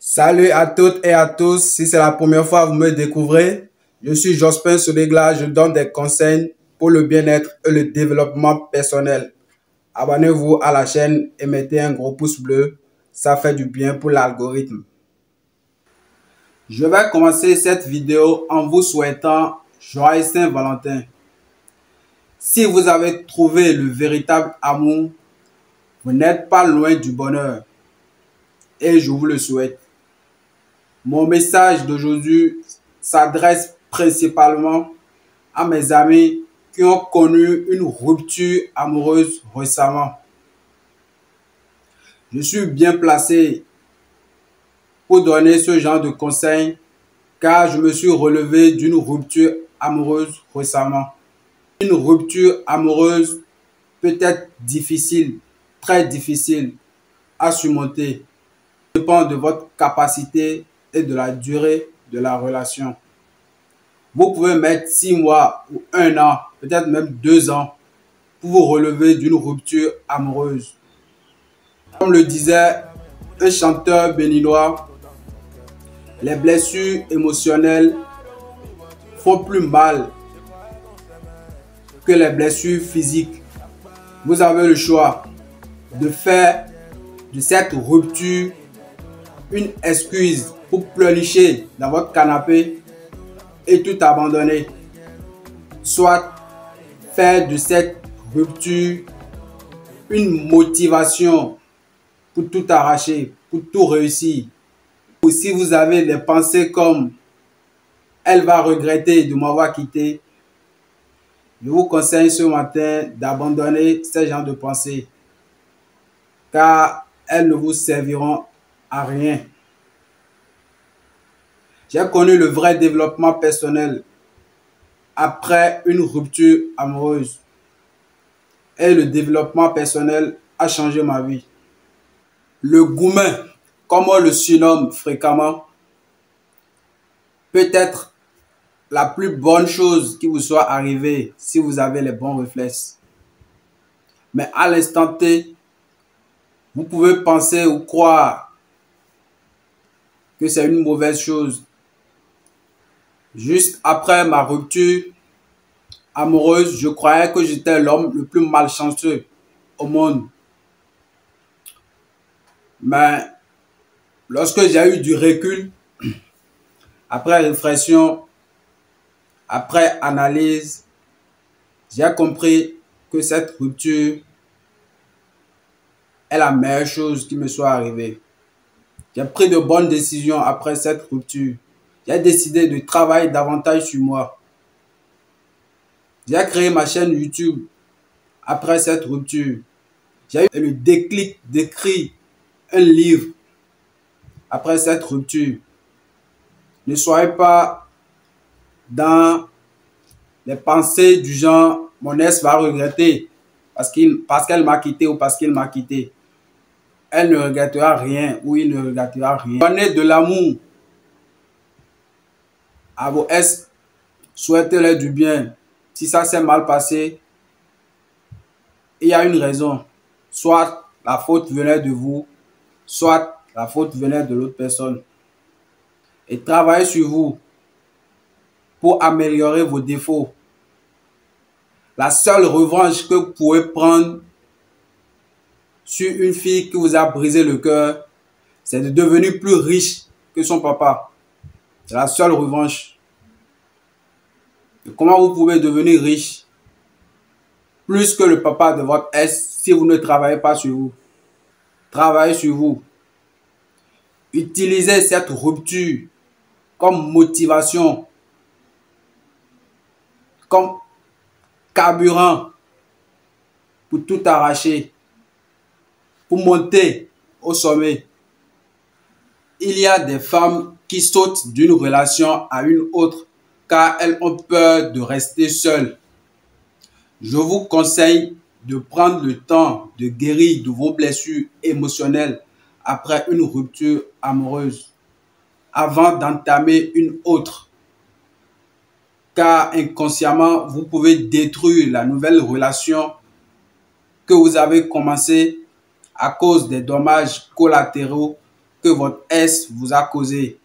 Salut à toutes et à tous. Si c'est la première fois que vous me découvrez, je suis Jospin Sodegla. Je donne des conseils pour le bien-être et le développement personnel. Abonnez-vous à la chaîne et mettez un gros pouce bleu. Ça fait du bien pour l'algorithme. Je vais commencer cette vidéo en vous souhaitant joyeux Saint-Valentin. Si vous avez trouvé le véritable amour, vous n'êtes pas loin du bonheur. Et je vous le souhaite. Mon message d'aujourd'hui s'adresse principalement à mes amis qui ont connu une rupture amoureuse récemment. Je suis bien placé pour donner ce genre de conseils car je me suis relevé d'une rupture amoureuse récemment. Une rupture amoureuse peut être difficile, très difficile à surmonter. Ça dépend de votre capacité et de la durée de la relation. Vous pouvez mettre 6 mois ou 1 an, peut-être même 2 ans pour vous relever d'une rupture amoureuse. Comme le disait un chanteur béninois, les blessures émotionnelles font plus mal que les blessures physiques. Vous avez le choix de faire de cette rupture une excuse pour pleurnicher dans votre canapé et tout abandonner. Soit faire de cette rupture une motivation pour tout arracher, pour tout réussir. Ou si vous avez des pensées comme « elle va regretter de m'avoir quitté », je vous conseille ce matin d'abandonner ce genre de pensées car elles ne vous serviront à rien. J'ai connu le vrai développement personnel après une rupture amoureuse. Et le développement personnel a changé ma vie. Le goumen, comme on le surnomme fréquemment, peut être la plus bonne chose qui vous soit arrivée si vous avez les bons réflexes. Mais à l'instant T, vous pouvez penser ou croire que c'est une mauvaise chose. Juste après ma rupture amoureuse, je croyais que j'étais l'homme le plus malchanceux au monde. Mais lorsque j'ai eu du recul, après réflexion, après analyse, j'ai compris que cette rupture est la meilleure chose qui me soit arrivée. J'ai pris de bonnes décisions après cette rupture. J'ai décidé de travailler davantage sur moi. J'ai créé ma chaîne YouTube après cette rupture. J'ai eu le déclic d'écrire un livre après cette rupture. Ne soyez pas dans les pensées du genre « mon ex va regretter parce qu'elle m'a quitté ou parce qu'il m'a quitté ». Elle ne regrettera rien ou il ne regrettera rien. Donnez de l'amour à vos ex, souhaitez-leur du bien. Si ça s'est mal passé, il y a une raison. Soit la faute venait de vous, soit la faute venait de l'autre personne. Et travaillez sur vous pour améliorer vos défauts. La seule revanche que vous pouvez prendre sur une fille qui vous a brisé le cœur, c'est de devenir plus riche que son papa. C'est la seule revanche. Et comment vous pouvez devenir riche plus que le papa de votre ex si vous ne travaillez pas sur vous? Travaillez sur vous. Utilisez cette rupture comme motivation, comme carburant pour tout arracher, pour monter au sommet. Il y a des femmes qui sautent d'une relation à une autre car elles ont peur de rester seules. Je vous conseille de prendre le temps de guérir de vos blessures émotionnelles après une rupture amoureuse avant d'entamer une autre. Car inconsciemment, vous pouvez détruire la nouvelle relation que vous avez commencée à cause des dommages collatéraux que votre ex vous a causé.